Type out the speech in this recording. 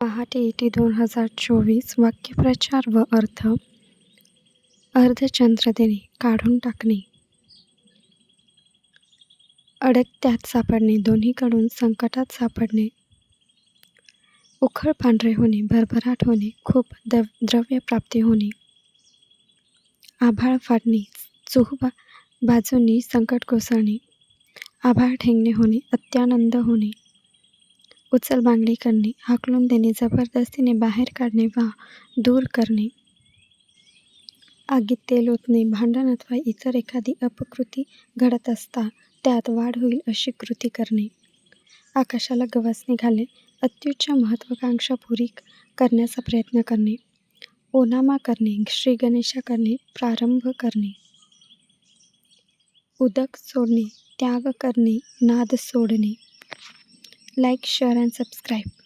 महाटीईटी 2024 वाक्यप्रचार व अर्थ. अर्धचंद्र देणे, काढून टाकणे. अडत्यात सापडणे, दोन्हीकडून संकटात सापडणे. उखळ पांढरे होणे, भरभराट होणे, खूप द्रव्यप्राप्ती होणे. आभाळ फाटणे, चोहू बाजूंनी संकट कोसळणे. आभाळ ठेंगणे होणे, अत्यानंद होणे. उचलबांगडी करणे, हाकलून देणे, जबरदस्तीने बाहेर काढणे वा दूर करणे. आगीत तेल ओतणे, भांडण अथवा इतर एखादी अपकृती घडत असता त्यात वाढ होईल अशी कृती करणे. आकाशाला गवसणी घालणे, अत्युच्च महत्त्वाकांक्षा पुरी करण्याचा प्रयत्न करणे. ओनामा करणे, श्रीगणेशा करणे, प्रारंभ करणे. उदक सोडणे, त्याग करणे, नाद सोडणे. Like, share and subscribe.